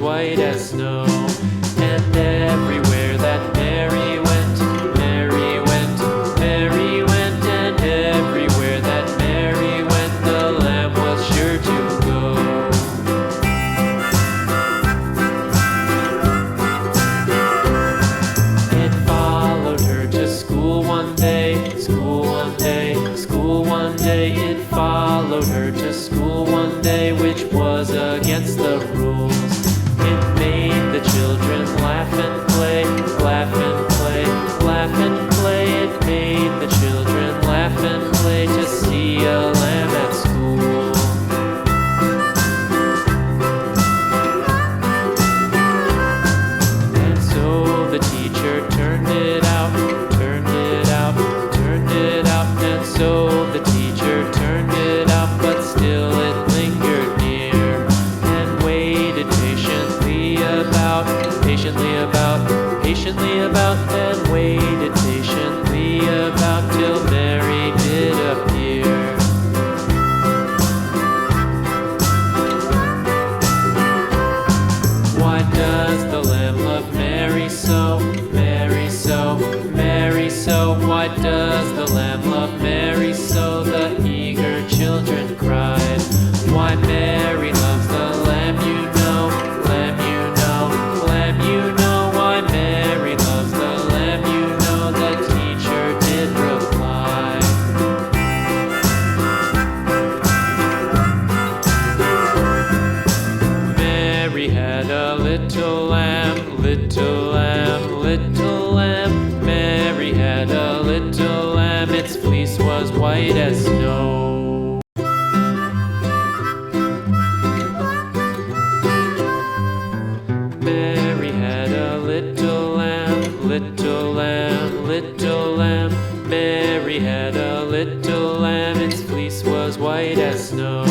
white as snow. And everywhere that Mary went, Mary went, Mary went, and everywhere that Mary went, the lamb was sure to go. It followed her to school one day, school one day, school one day. It followed her to school one day, which was against the rules. It made the children laugh and play, laugh and play, laugh and play. It made the children laugh and play to see a lamb at school. And so the teacher turned it out, turned it out, turned it out. And so the teacher turned it out, but still it lingered near and waited patiently about, patiently about, and waited patiently about till Mary did appear. Why does the lamb love Mary so, Mary so, Mary so? Why does the lamb love Mary so? The eager children cried. Why Mary loves the lamb, you know, lamb, you know, lamb, you know. Why Mary loves the lamb, you know, the teacher did reply. Mary had a little lamb, little lamb, little lamb. Mary had a little lamb, its fleece was white as snow. Mary had a little lamb, little lamb, little lamb. Mary had a little lamb, its fleece was white as snow.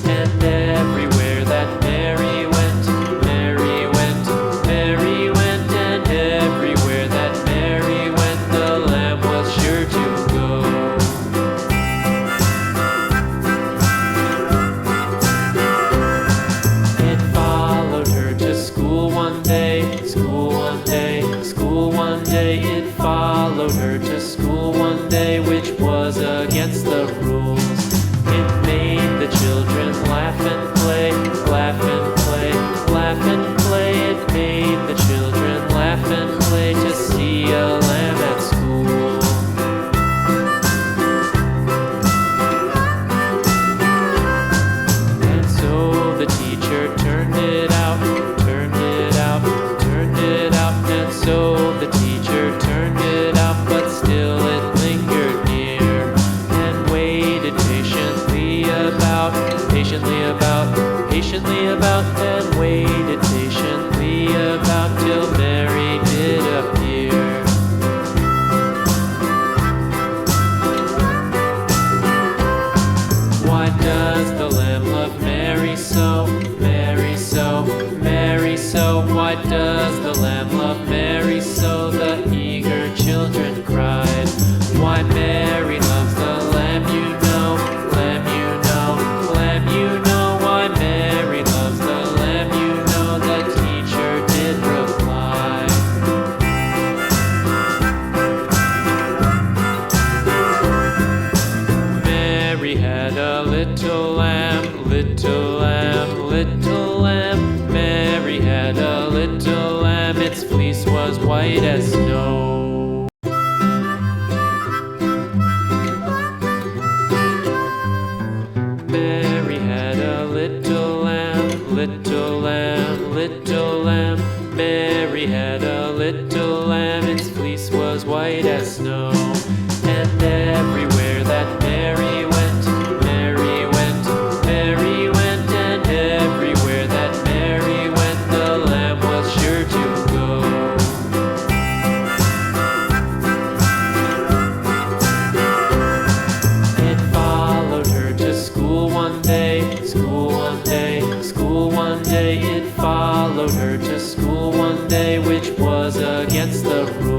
And everywhere that Mary went, Mary went, Mary went, and everywhere that Mary went, the lamb was sure to go. It followed her to school one day, school one day, school one day. It followed her to school one day, which was against the rules. It made the children laugh and play, laugh and play, laugh and play. It made the children laugh and play to see a lamb at school. And so the teacher turned it out, turned it out, turned it out. And so the teacher turned it out, but still it lingered near and waited patiently about, patiently about, and waited patiently about till Mary did appear. Why does the lamb love Mary so, Mary so, Mary so? Why does the lamb love Mary so? The eager children cried. Why Mary loves the lamb, you know, lamb, you know, lamb, you know. Why Mary loves the lamb, you know, the teacher did reply. Mary had a little lamb, little lamb, little lamb. Mary had a little lamb, its fleece was white as snow. Mary had a little lamb, little lamb, little lamb. Mary had a little lamb, its fleece was white as snow. And everywhere that Mary went, Mary went, Mary went, and everywhere that Mary went, the lamb was sure to go. It followed her to school one day, school one day, school one day. It followed her to school one day, which was against the rules.